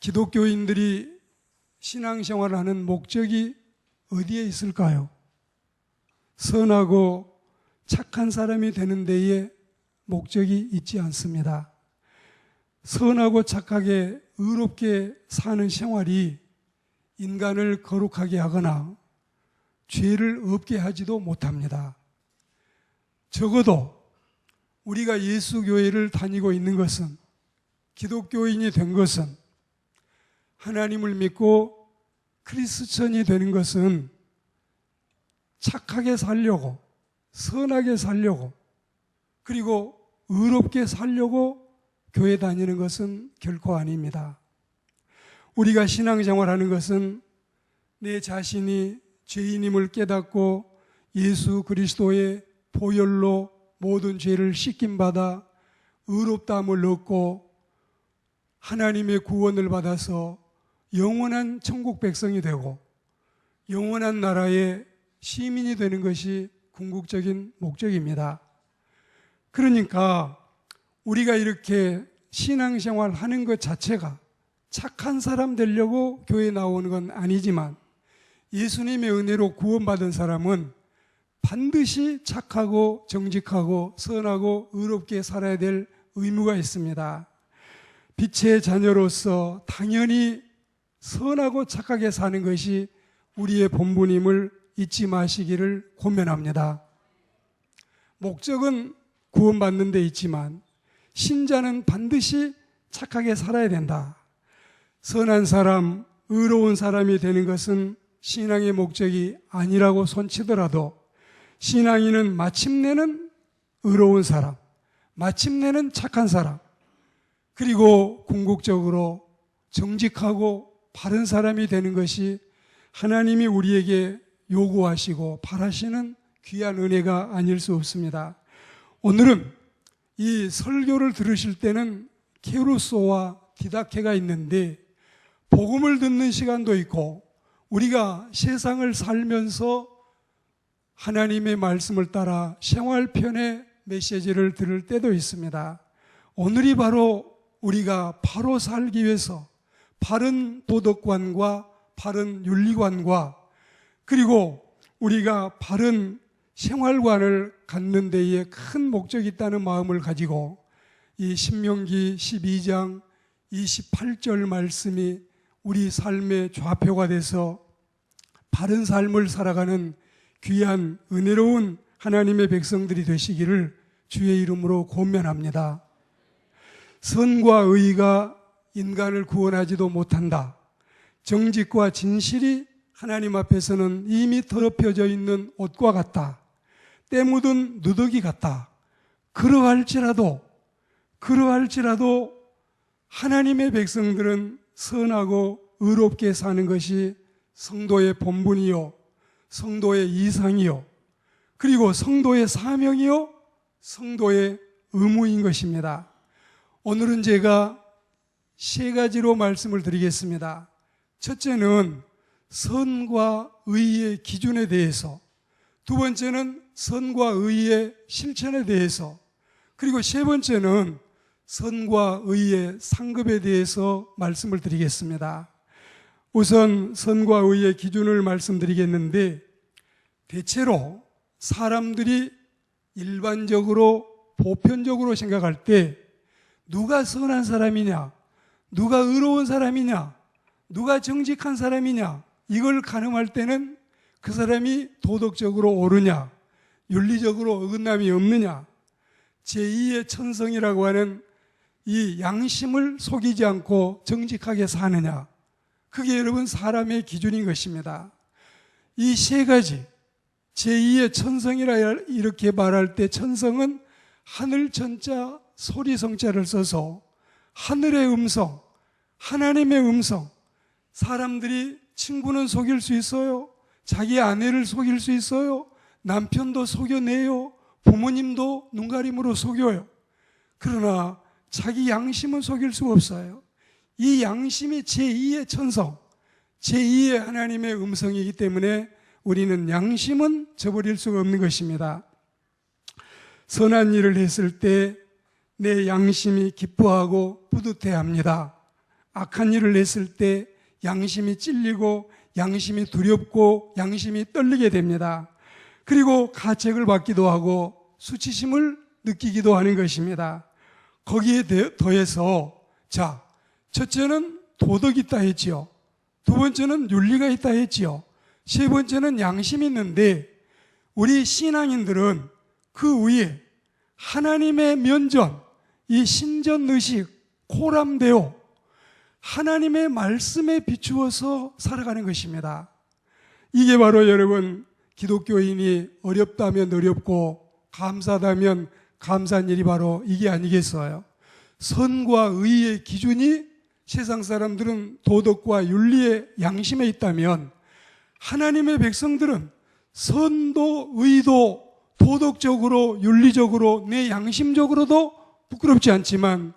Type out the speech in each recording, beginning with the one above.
기독교인들이 신앙생활을 하는 목적이 어디에 있을까요? 선하고 착한 사람이 되는 데에 목적이 있지 않습니다. 선하고 착하게 의롭게 사는 생활이 인간을 거룩하게 하거나 죄를 없게 하지도 못합니다. 적어도 우리가 예수교회를 다니고 있는 것은, 기독교인이 된 것은, 하나님을 믿고 크리스천이 되는 것은 착하게 살려고, 선하게 살려고, 그리고 의롭게 살려고 교회 다니는 것은 결코 아닙니다. 우리가 신앙생활하는 것은 내 자신이 죄인임을 깨닫고 예수 그리스도의 보혈로 모든 죄를 씻김받아 의롭다함을 얻고 하나님의 구원을 받아서 영원한 천국 백성이 되고 영원한 나라의 시민이 되는 것이 궁극적인 목적입니다. 그러니까 우리가 이렇게 신앙생활 하는 것 자체가 착한 사람 되려고 교회에 나오는 건 아니지만, 예수님의 은혜로 구원받은 사람은 반드시 착하고 정직하고 선하고 의롭게 살아야 될 의무가 있습니다. 빛의 자녀로서 당연히 선하고 착하게 사는 것이 우리의 본분임을 잊지 마시기를 권면합니다. 목적은 구원받는 데 있지만 신자는 반드시 착하게 살아야 된다. 선한 사람, 의로운 사람이 되는 것은 신앙의 목적이 아니라고 손치더라도 신앙인은 마침내는 의로운 사람, 마침내는 착한 사람, 그리고 궁극적으로 정직하고 바른 사람이 되는 것이 하나님이 우리에게 요구하시고 바라시는 귀한 은혜가 아닐 수 없습니다. 오늘은 이 설교를 들으실 때는 케루소와 디다케가 있는데, 복음을 듣는 시간도 있고 우리가 세상을 살면서 하나님의 말씀을 따라 생활편의 메시지를 들을 때도 있습니다. 오늘이 바로 우리가 바로 살기 위해서 바른 도덕관과 바른 윤리관과 그리고 우리가 바른 생활관을 갖는 데에 큰 목적이 있다는 마음을 가지고 이 신명기 12장 28절 말씀이 우리 삶의 좌표가 돼서 바른 삶을 살아가는 귀한 은혜로운 하나님의 백성들이 되시기를 주의 이름으로 권면합니다. 선과 의가 인간을 구원하지도 못한다. 정직과 진실이 하나님 앞에서는 이미 더럽혀져 있는 옷과 같다. 때 묻은 누더기 같다. 그러할지라도 하나님의 백성들은 선하고 의롭게 사는 것이 성도의 본분이요, 성도의 이상이요, 그리고 성도의 사명이요, 성도의 의무인 것입니다. 오늘은 제가 세 가지로 말씀을 드리겠습니다. 첫째는 선과 의의 기준에 대해서, 두 번째는 선과 의의 실천에 대해서, 그리고 세 번째는 선과 의의 상급에 대해서 말씀을 드리겠습니다. 우선 선과 의의 기준을 말씀드리겠는데, 대체로 사람들이 일반적으로 보편적으로 생각할 때 누가 선한 사람이냐, 누가 의로운 사람이냐, 누가 정직한 사람이냐, 이걸 가늠할 때는 그 사람이 도덕적으로 옳으냐, 윤리적으로 어긋남이 없느냐, 제2의 천성이라고 하는 이 양심을 속이지 않고 정직하게 사느냐, 그게 여러분 사람의 기준인 것입니다. 이 세 가지, 제2의 천성이라 이렇게 말할 때 천성은 하늘 천자 소리 성자를 써서 하늘의 음성, 하나님의 음성, 사람들이 친구는 속일 수 있어요, 자기 아내를 속일 수 있어요, 남편도 속여내요, 부모님도 눈가림으로 속여요. 그러나 자기 양심은 속일 수가 없어요. 이 양심이 제2의 천성, 제2의 하나님의 음성이기 때문에 우리는 양심은 저버릴 수가 없는 것입니다. 선한 일을 했을 때 내 양심이 기뻐하고 뿌듯해합니다. 악한 일을 했을 때 양심이 찔리고 양심이 두렵고 양심이 떨리게 됩니다. 그리고 가책을 받기도 하고 수치심을 느끼기도 하는 것입니다. 거기에 더해서 자, 첫째는 도덕이 있다 했지요. 두 번째는 윤리가 있다 했지요. 세 번째는 양심이 있는데 우리 신앙인들은 그 위에 하나님의 면전, 이 신전의식, 코람데오, 하나님의 말씀에 비추어서 살아가는 것입니다. 이게 바로 여러분 기독교인이 어렵다면 어렵고 감사하다면 감사한 일이 바로 이게 아니겠어요? 선과 의의 기준이 세상 사람들은 도덕과 윤리의 양심에 있다면 하나님의 백성들은 선도 의도 도덕적으로 윤리적으로 내 양심적으로도 부끄럽지 않지만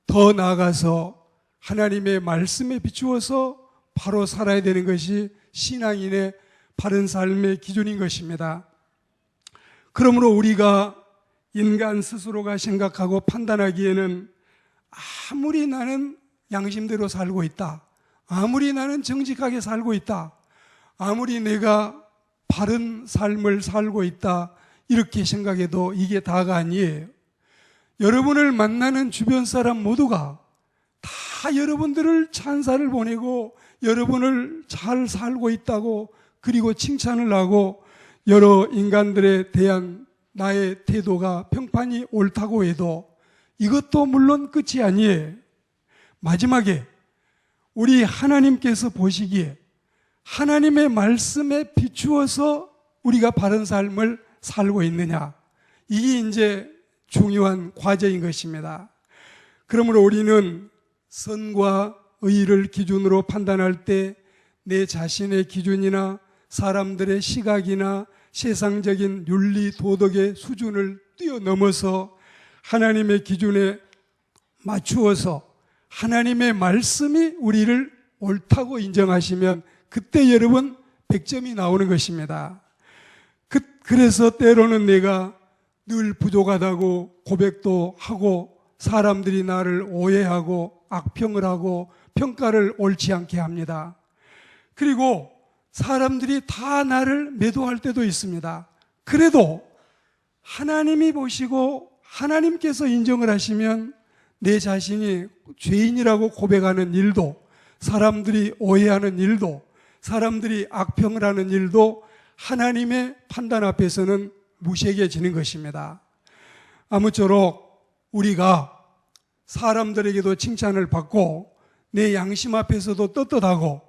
더 나아가서 하나님의 말씀에 비추어서 바로 살아야 되는 것이 신앙인의 바른 삶의 기준인 것입니다. 그러므로 우리가 인간 스스로가 생각하고 판단하기에는 아무리 나는 양심대로 살고 있다, 아무리 나는 정직하게 살고 있다, 아무리 내가 바른 삶을 살고 있다 이렇게 생각해도 이게 다가 아니에요. 여러분을 만나는 주변 사람 모두가 다 여러분들을 찬사를 보내고 여러분을 잘 살고 있다고 그리고 칭찬을 하고 여러 인간들에 대한 나의 태도가 평판이 옳다고 해도 이것도 물론 끝이 아니에요. 마지막에 우리 하나님께서 보시기에 하나님의 말씀에 비추어서 우리가 바른 삶을 살고 있느냐, 이게 이제 중요한 과제인 것입니다. 그러므로 우리는 선과 의를 기준으로 판단할 때 내 자신의 기준이나 사람들의 시각이나 세상적인 윤리 도덕의 수준을 뛰어넘어서 하나님의 기준에 맞추어서 하나님의 말씀이 우리를 옳다고 인정하시면 그때 여러분 100점이 나오는 것입니다. 그래서 때로는 내가 늘 부족하다고 고백도 하고 사람들이 나를 오해하고 악평을 하고 평가를 옳지 않게 합니다. 그리고 사람들이 다 나를 매도할 때도 있습니다. 그래도 하나님이 보시고 하나님께서 인정을 하시면 내 자신이 죄인이라고 고백하는 일도, 사람들이 오해하는 일도, 사람들이 악평을 하는 일도 하나님의 판단 앞에서는 무시해지는 것입니다. 아무쪼록 우리가 사람들에게도 칭찬을 받고 내 양심 앞에서도 떳떳하고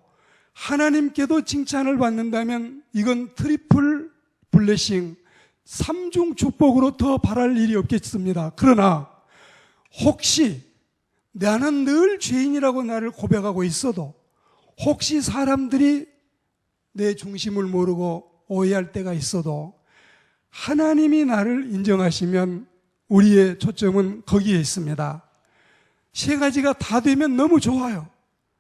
하나님께도 칭찬을 받는다면 이건 트리플 블레싱, 삼중 축복으로 더 바랄 일이 없겠습니다. 그러나 혹시 나는 늘 죄인이라고 나를 고백하고 있어도 혹시 사람들이 내 중심을 모르고 오해할 때가 있어도 하나님이 나를 인정하시면 우리의 초점은 거기에 있습니다. 세 가지가 다 되면 너무 좋아요.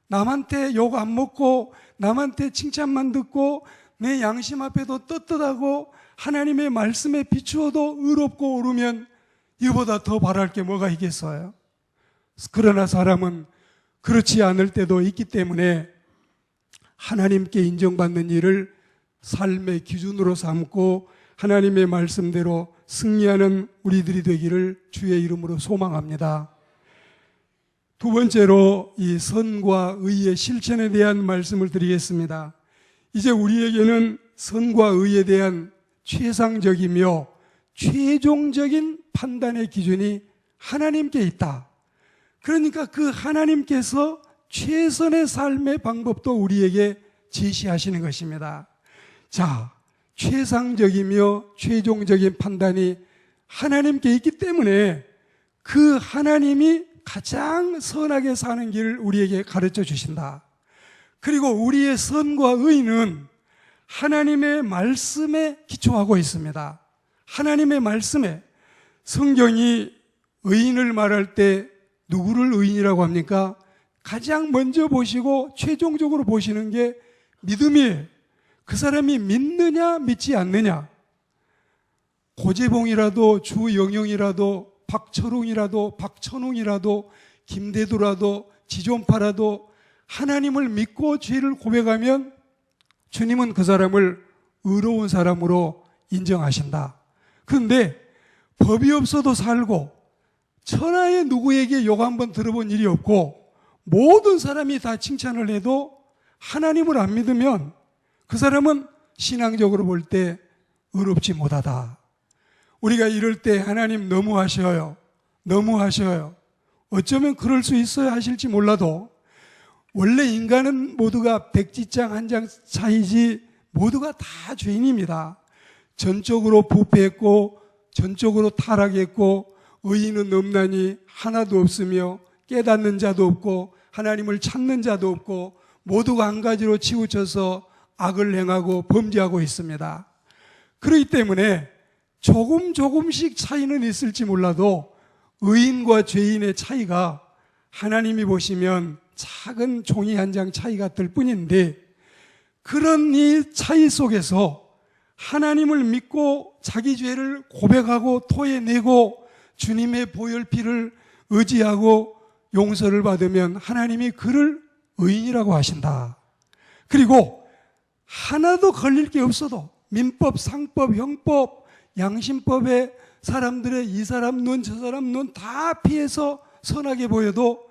남한테 욕 안 먹고 남한테 칭찬만 듣고 내 양심 앞에도 떳떳하고 하나님의 말씀에 비추어도 의롭고 옳으면 이보다 더 바랄 게 뭐가 있겠어요? 그러나 사람은 그렇지 않을 때도 있기 때문에 하나님께 인정받는 일을 삶의 기준으로 삼고 하나님의 말씀대로 승리하는 우리들이 되기를 주의 이름으로 소망합니다. 두 번째로 이 선과 의의 실천에 대한 말씀을 드리겠습니다. 이제 우리에게는 선과 의에 대한 최상적이며 최종적인 판단의 기준이 하나님께 있다. 그러니까 그 하나님께서 최선의 삶의 방법도 우리에게 제시하시는 것입니다. 자, 최상적이며 최종적인 판단이 하나님께 있기 때문에 그 하나님이 가장 선하게 사는 길을 우리에게 가르쳐 주신다. 그리고 우리의 선과 의는 하나님의 말씀에 기초하고 있습니다. 하나님의 말씀에. 성경이 의인을 말할 때 누구를 의인이라고 합니까? 가장 먼저 보시고 최종적으로 보시는 게 믿음이에요. 그 사람이 믿느냐 믿지 않느냐. 고재봉이라도 주영영이라도 박철웅이라도 박천웅이라도 김대두라도 지 좀 팔아도 하나님을 믿고 죄를 고백하면 주님은 그 사람을 의로운 사람으로 인정하신다. 그런데 법이 없어도 살고 천하의 누구에게 욕 한번 들어본 일이 없고 모든 사람이 다 칭찬을 해도 하나님을 안 믿으면 그 사람은 신앙적으로 볼 때 의롭지 못하다. 우리가 이럴 때 하나님 너무하셔요. 너무하셔요. 어쩌면 그럴 수 있어야 하실지 몰라도 원래 인간은 모두가 백지장 한 장 차이지 모두가 다 죄인입니다. 전적으로 부패했고 전적으로 타락했고 의인은 없나니 하나도 없으며 깨닫는 자도 없고 하나님을 찾는 자도 없고 모두가 한 가지로 치우쳐서 악을 행하고 범죄하고 있습니다. 그렇기 때문에 조금씩 차이는 있을지 몰라도 의인과 죄인의 차이가 하나님이 보시면 작은 종이 한 장 차이 같을 뿐인데 그런 이 차이 속에서 하나님을 믿고 자기 죄를 고백하고 토해내고 주님의 보혈피를 의지하고 용서를 받으면 하나님이 그를 의인이라고 하신다. 그리고 하나도 걸릴 게 없어도 민법, 상법, 형법, 양심법에 사람들의 이 사람 눈, 저 사람 눈 다 피해서 선하게 보여도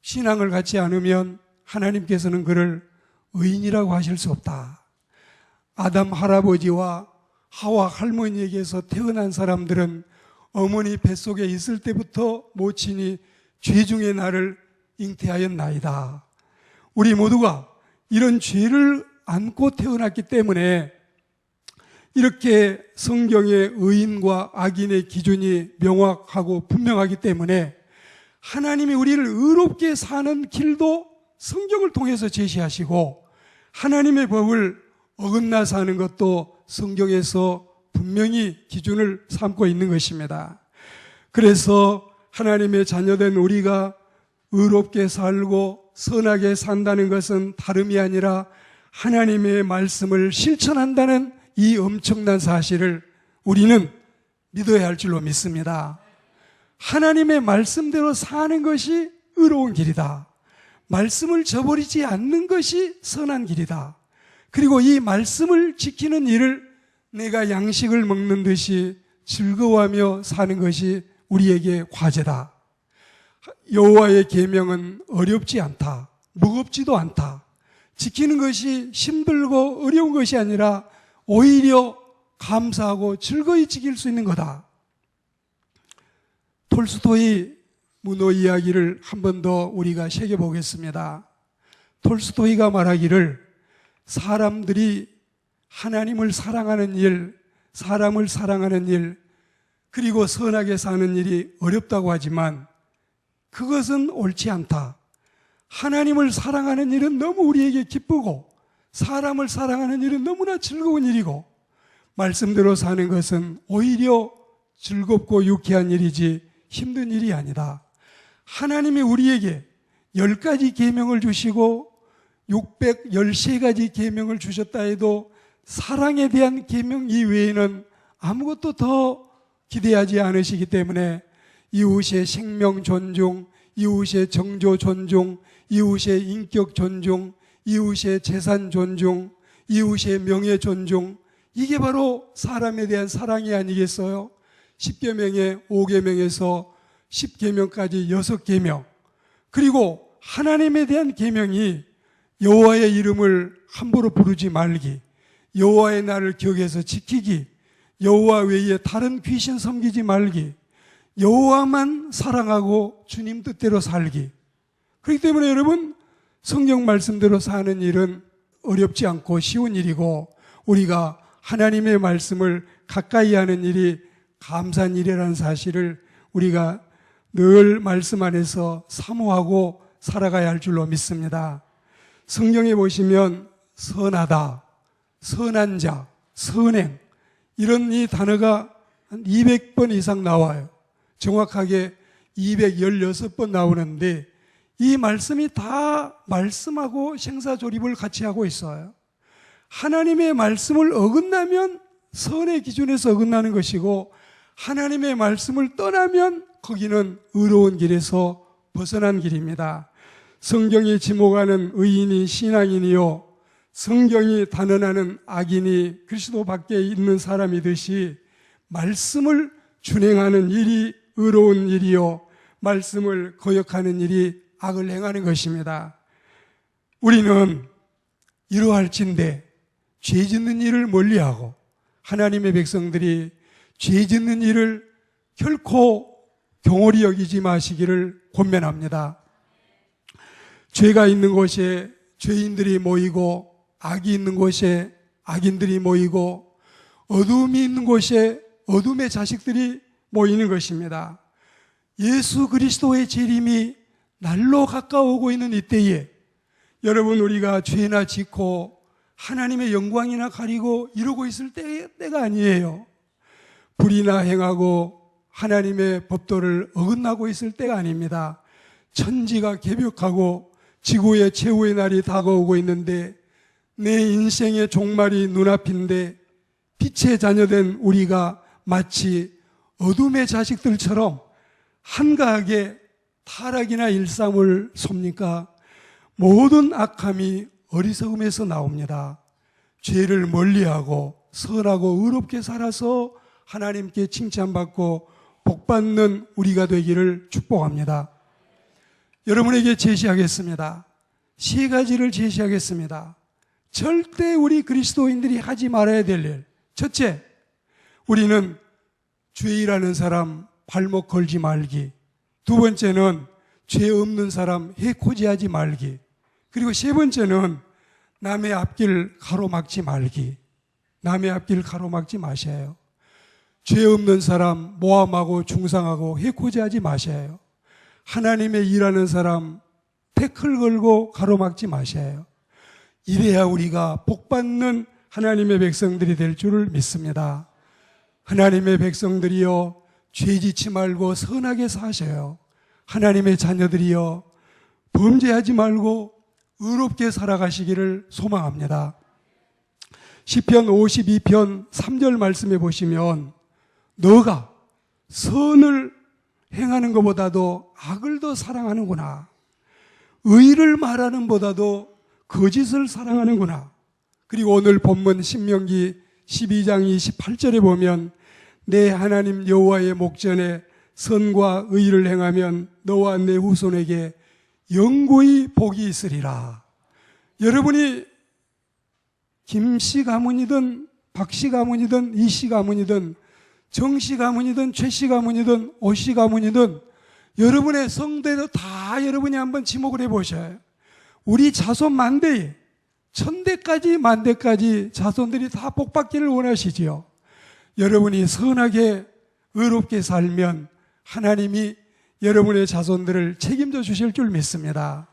신앙을 갖지 않으면 하나님께서는 그를 의인이라고 하실 수 없다. 아담 할아버지와 하와 할머니에게서 태어난 사람들은 어머니 뱃속에 있을 때부터 모친이 죄중의 나를 잉태하였나이다. 우리 모두가 이런 죄를 안고 태어났기 때문에 이렇게 성경의 의인과 악인의 기준이 명확하고 분명하기 때문에 하나님이 우리를 의롭게 사는 길도 성경을 통해서 제시하시고 하나님의 법을 어긋나 사는 것도 성경에서 분명히 기준을 삼고 있는 것입니다. 그래서 하나님의 자녀된 우리가 의롭게 살고 선하게 산다는 것은 다름이 아니라 하나님의 말씀을 실천한다는 이 엄청난 사실을 우리는 믿어야 할 줄로 믿습니다. 하나님의 말씀대로 사는 것이 의로운 길이다. 말씀을 저버리지 않는 것이 선한 길이다. 그리고 이 말씀을 지키는 일을 내가 양식을 먹는 듯이 즐거워하며 사는 것이 우리에게 과제다. 여호와의 계명은 어렵지 않다. 무겁지도 않다. 지키는 것이 힘들고 어려운 것이 아니라 오히려 감사하고 즐거이 지킬 수 있는 거다. 톨스토이 문호 이야기를 한 번 더 우리가 새겨보겠습니다. 톨스토이가 말하기를 사람들이 하나님을 사랑하는 일, 사람을 사랑하는 일, 그리고 선하게 사는 일이 어렵다고 하지만 그것은 옳지 않다. 하나님을 사랑하는 일은 너무 우리에게 기쁘고 사람을 사랑하는 일은 너무나 즐거운 일이고 말씀대로 사는 것은 오히려 즐겁고 유쾌한 일이지 힘든 일이 아니다. 하나님이 우리에게 10가지 계명을 주시고 613가지 계명을 주셨다 해도 사랑에 대한 계명 이외에는 아무것도 더 기대하지 않으시기 때문에 이웃의 생명 존중, 이웃의 정조 존중, 이웃의 인격 존중, 이웃의 재산 존중, 이웃의 명예 존중, 이게 바로 사람에 대한 사랑이 아니겠어요? 10계명에 5계명에서 10계명까지 6계명, 그리고 하나님에 대한 계명이 여호와의 이름을 함부로 부르지 말기, 여호와의 날을 기억해서 지키기, 여호와 외에 다른 귀신 섬기지 말기, 여호와만 사랑하고 주님 뜻대로 살기. 그렇기 때문에 여러분, 성경 말씀대로 사는 일은 어렵지 않고 쉬운 일이고 우리가 하나님의 말씀을 가까이 하는 일이 감사한 일이라는 사실을 우리가 늘 말씀 안에서 사모하고 살아가야 할 줄로 믿습니다. 성경에 보시면 선하다, 선한 자, 선행, 이런 이 단어가 한 200번 이상 나와요. 정확하게 216번 나오는데 이 말씀이 다 말씀하고 생사조립을 같이 하고 있어요. 하나님의 말씀을 어긋나면 선의 기준에서 어긋나는 것이고 하나님의 말씀을 떠나면 거기는 의로운 길에서 벗어난 길입니다. 성경이 지목하는 의인이 신앙인이요 성경이 단언하는 악인이 그리스도 밖에 있는 사람이듯이 말씀을 준행하는 일이 의로운 일이요 말씀을 거역하는 일이 악을 행하는 것입니다. 우리는 이러할진대 죄 짓는 일을 멀리하고 하나님의 백성들이 죄 짓는 일을 결코 경홀히 여기지 마시기를 권면합니다. 죄가 있는 곳에 죄인들이 모이고 악이 있는 곳에 악인들이 모이고 어둠이 있는 곳에 어둠의 자식들이 모이는 것입니다. 예수 그리스도의 재림이 날로 가까워오고 있는 이때에 여러분 우리가 죄나 짓고 하나님의 영광이나 가리고 이러고 있을 때가 아니에요. 불이나 행하고 하나님의 법도를 어긋나고 있을 때가 아닙니다. 천지가 개벽하고 지구의 최후의 날이 다가오고 있는데 내 인생의 종말이 눈앞인데 빛의 자녀된 우리가 마치 어둠의 자식들처럼 한가하게 타락이나 일삼을 섭니까? 모든 악함이 어리석음에서 나옵니다. 죄를 멀리하고 선하고 의롭게 살아서 하나님께 칭찬받고 복받는 우리가 되기를 축복합니다. 여러분에게 제시하겠습니다. 세 가지를 제시하겠습니다. 절대 우리 그리스도인들이 하지 말아야 될 일. 첫째, 우리는 죄인이라는 사람 발목 걸지 말기. 두 번째는 죄 없는 사람 해코지하지 말기. 그리고 세 번째는 남의 앞길 가로막지 말기. 남의 앞길 가로막지 마셔요. 죄 없는 사람 모함하고 중상하고 해코지하지 마셔요. 하나님의 일하는 사람 태클 걸고 가로막지 마셔요. 이래야 우리가 복받는 하나님의 백성들이 될 줄을 믿습니다. 하나님의 백성들이여 죄짓지 말고 선하게 사셔요. 하나님의 자녀들이여 범죄하지 말고 의롭게 살아가시기를 소망합니다. 시편 52편 3절 말씀해 보시면 너가 선을 행하는 것보다도 악을 더 사랑하는구나. 의를 말하는 보다도 거짓을 사랑하는구나. 그리고 오늘 본문 신명기 12장 28절에 보면 내 하나님 여호와의 목전에 선과 의를 행하면 너와 내 후손에게 영구히 복이 있으리라. 여러분이 김씨 가문이든 박씨 가문이든 이씨 가문이든 정씨 가문이든 최씨 가문이든 오씨 가문이든 여러분의 성대도 다 여러분이 한번 지목을 해보셔요. 우리 자손 만대에 천대까지 만대까지 자손들이 다 복받기를 원하시지요. 여러분이 선하게 의롭게 살면 하나님이 여러분의 자손들을 책임져 주실 줄 믿습니다.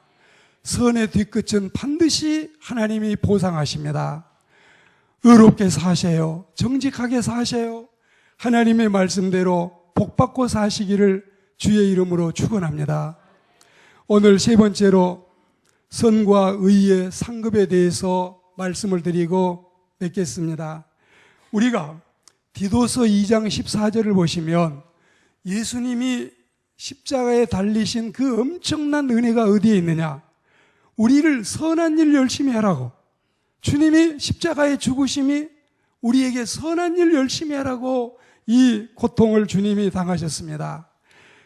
선의 뒤끝은 반드시 하나님이 보상하십니다. 의롭게 사세요. 정직하게 사세요. 하나님의 말씀대로 복받고 사시기를 주의 이름으로 축원합니다. 오늘 세 번째로 선과 의의 상급에 대해서 말씀을 드리고 맺겠습니다. 우리가 디도서 2장 14절을 보시면 예수님이 십자가에 달리신 그 엄청난 은혜가 어디에 있느냐? 우리를 선한 일 열심히 하라고. 주님이 십자가의 죽으심이 우리에게 선한 일 열심히 하라고 이 고통을 주님이 당하셨습니다.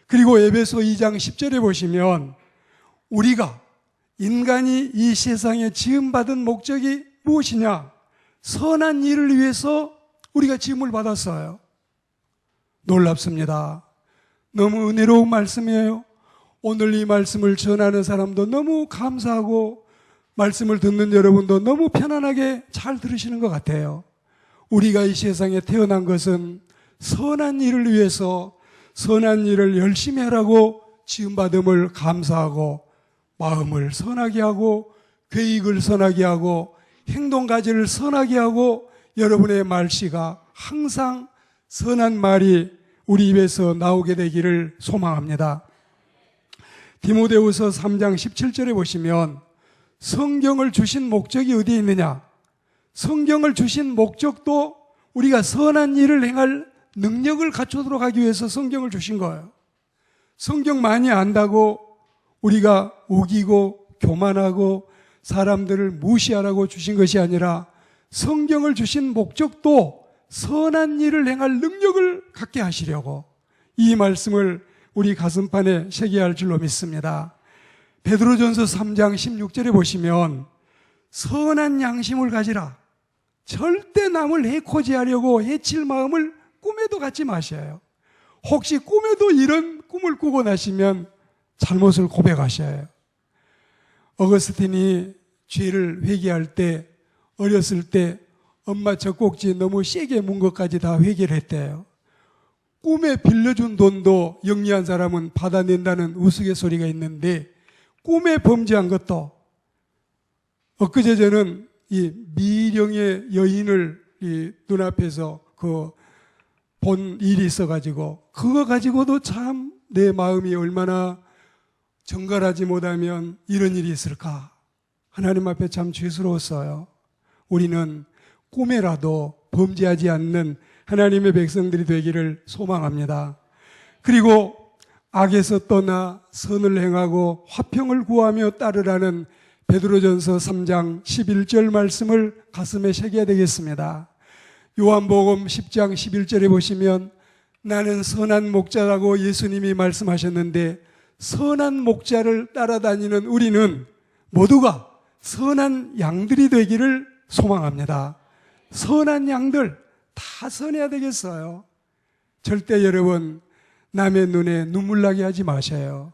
그리고 에베소 2장 10절에 보시면 우리가 인간이 이 세상에 지음받은 목적이 무엇이냐? 선한 일을 위해서 우리가 지음을 받았어요. 놀랍습니다. 너무 은혜로운 말씀이에요. 오늘 이 말씀을 전하는 사람도 너무 감사하고 말씀을 듣는 여러분도 너무 편안하게 잘 들으시는 것 같아요. 우리가 이 세상에 태어난 것은 선한 일을 위해서 선한 일을 열심히 하라고 지음받음을 감사하고 마음을 선하게 하고 계획을 선하게 하고 행동가지를 선하게 하고 여러분의 말씨가 항상 선한 말이 우리 입에서 나오게 되기를 소망합니다. 디모데후서 3장 17절에 보시면 성경을 주신 목적이 어디에 있느냐? 성경을 주신 목적도 우리가 선한 일을 행할 능력을 갖추도록 하기 위해서 성경을 주신 거예요. 성경 많이 안다고 우리가 우기고 교만하고 사람들을 무시하라고 주신 것이 아니라 성경을 주신 목적도 선한 일을 행할 능력을 갖게 하시려고 이 말씀을 우리 가슴판에 새겨야 할 줄로 믿습니다. 베드로전서 3장 16절에 보시면 선한 양심을 가지라. 절대 남을 해코지하려고 해칠 마음을 꿈에도 갖지 마셔요. 혹시 꿈에도 이런 꿈을 꾸고 나시면 잘못을 고백하셔야 해요. 어거스틴이 죄를 회개할 때 어렸을 때 엄마 젖꼭지 너무 세게 문 것까지 다 회개를 했대요. 꿈에 빌려준 돈도 영리한 사람은 받아낸다는 우스갯소리가 있는데 꿈에 범죄한 것도 엊그제 저는 이 미령의 여인을 이 눈앞에서 본 일이 있어가지고 그거 가지고도 참 내 마음이 얼마나 정갈하지 못하면 이런 일이 있을까 하나님 앞에 참 죄스러웠어요. 우리는 꿈에라도 범죄하지 않는 하나님의 백성들이 되기를 소망합니다. 그리고 악에서 떠나 선을 행하고 화평을 구하며 따르라는 베드로전서 3장 11절 말씀을 가슴에 새겨야 되겠습니다. 요한복음 10장 11절에 보시면 나는 선한 목자라고 예수님이 말씀하셨는데 선한 목자를 따라다니는 우리는 모두가 선한 양들이 되기를 소망합니다. 선한 양들 다 선해야 되겠어요. 절대 여러분 남의 눈에 눈물 나게 하지 마셔요.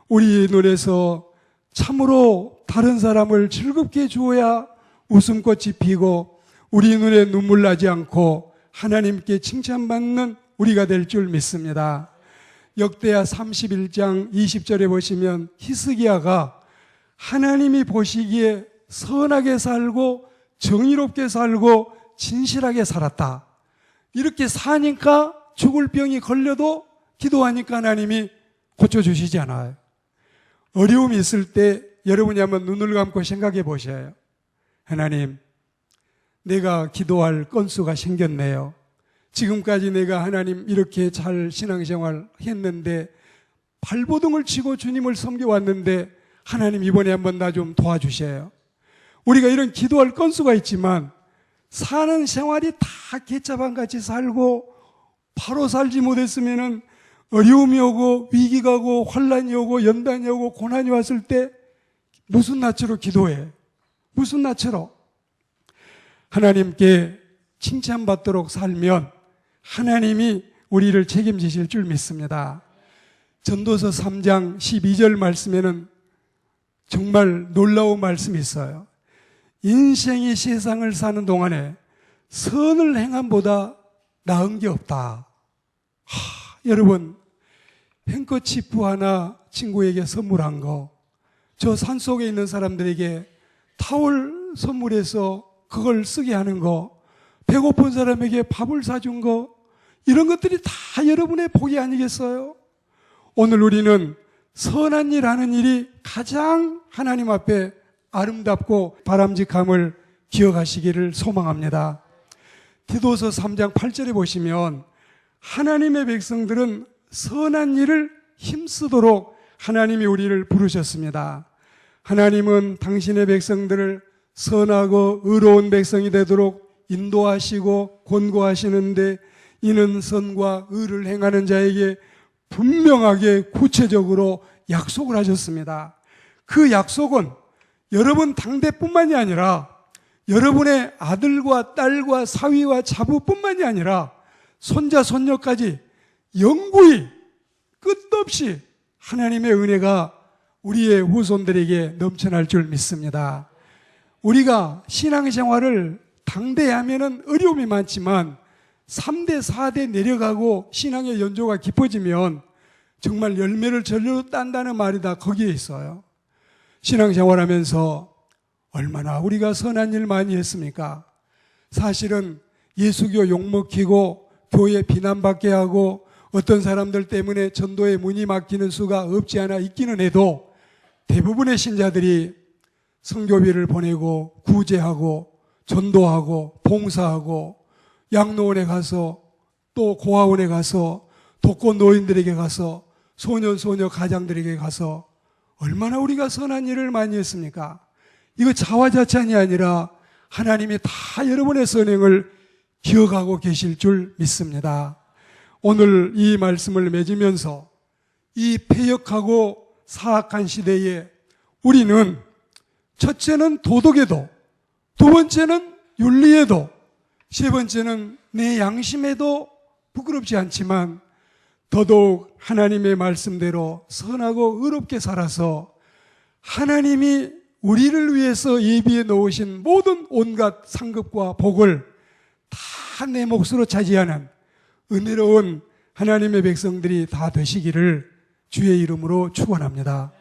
우리 눈에서 참으로 다른 사람을 즐겁게 주어야 웃음꽃이 피고 우리 눈에 눈물 나지 않고 하나님께 칭찬받는 우리가 될 줄 믿습니다. 역대하 31장 20절에 보시면 히스기야가 하나님이 보시기에 선하게 살고 정의롭게 살고 진실하게 살았다. 이렇게 사니까 죽을 병이 걸려도 기도하니까 하나님이 고쳐주시지 않아요. 어려움이 있을 때 여러분이 한번 눈을 감고 생각해 보셔요. 하나님, 내가 기도할 건수가 생겼네요. 지금까지 내가 하나님 이렇게 잘 신앙생활 했는데 발버둥을 치고 주님을 섬겨왔는데 하나님 이번에 한번 나 좀 도와주세요. 우리가 이런 기도할 건수가 있지만 사는 생활이 다 개차반같이 살고 바로 살지 못했으면은 어려움이 오고 위기가 오고 환란이 오고 연단이 오고 고난이 왔을 때 무슨 낯으로 기도해? 무슨 낯으로? 하나님께 칭찬받도록 살면 하나님이 우리를 책임지실 줄 믿습니다. 전도서 3장 12절 말씀에는 정말 놀라운 말씀이 있어요. 인생이 세상을 사는 동안에 선을 행함보다 나은 게 없다. 여러분, 행커치프 하나 친구에게 선물한 거, 저 산속에 있는 사람들에게 타월 선물해서 그걸 쓰게 하는 거, 배고픈 사람에게 밥을 사준 거, 이런 것들이 다 여러분의 복이 아니겠어요? 오늘 우리는 선한 일 하는 일이 가장 하나님 앞에 아름답고 바람직함을 기억하시기를 소망합니다. 디도서 3장 8절에 보시면 하나님의 백성들은 선한 일을 힘쓰도록 하나님이 우리를 부르셨습니다. 하나님은 당신의 백성들을 선하고 의로운 백성이 되도록 인도하시고 권고하시는데 이는 선과 의를 행하는 자에게 분명하게 구체적으로 약속을 하셨습니다. 그 약속은 여러분 당대뿐만이 아니라 여러분의 아들과 딸과 사위와 자부뿐만이 아니라 손자 손녀까지 영구히 끝없이 하나님의 은혜가 우리의 후손들에게 넘쳐날 줄 믿습니다. 우리가 신앙생활을 당대하면은 어려움이 많지만 3대, 4대 내려가고 신앙의 연조가 깊어지면 정말 열매를 절로 딴다는 말이 다 거기에 있어요. 신앙생활하면서 얼마나 우리가 선한 일 많이 했습니까? 사실은 예수교 욕먹히고 교회 비난받게 하고 어떤 사람들 때문에 전도의 문이 막히는 수가 없지 않아 있기는 해도 대부분의 신자들이 선교비를 보내고 구제하고 전도하고 봉사하고 양로원에 가서 또 고아원에 가서 독거 노인들에게 가서 소년 소녀 가장들에게 가서 얼마나 우리가 선한 일을 많이 했습니까? 이거 자화자찬이 아니라 하나님이 다 여러분의 선행을 기억하고 계실 줄 믿습니다. 오늘 이 말씀을 맺으면서 이 패역하고 사악한 시대에 우리는 첫째는 도덕에도, 두 번째는 윤리에도, 세 번째는 내 양심에도 부끄럽지 않지만 더더욱 하나님의 말씀대로 선하고 의롭게 살아서 하나님이 우리를 위해서 예비해 놓으신 모든 온갖 상급과 복을 다 내 몫으로 차지하는 은혜로운 하나님의 백성들이 다 되시기를 주의 이름으로 축원합니다.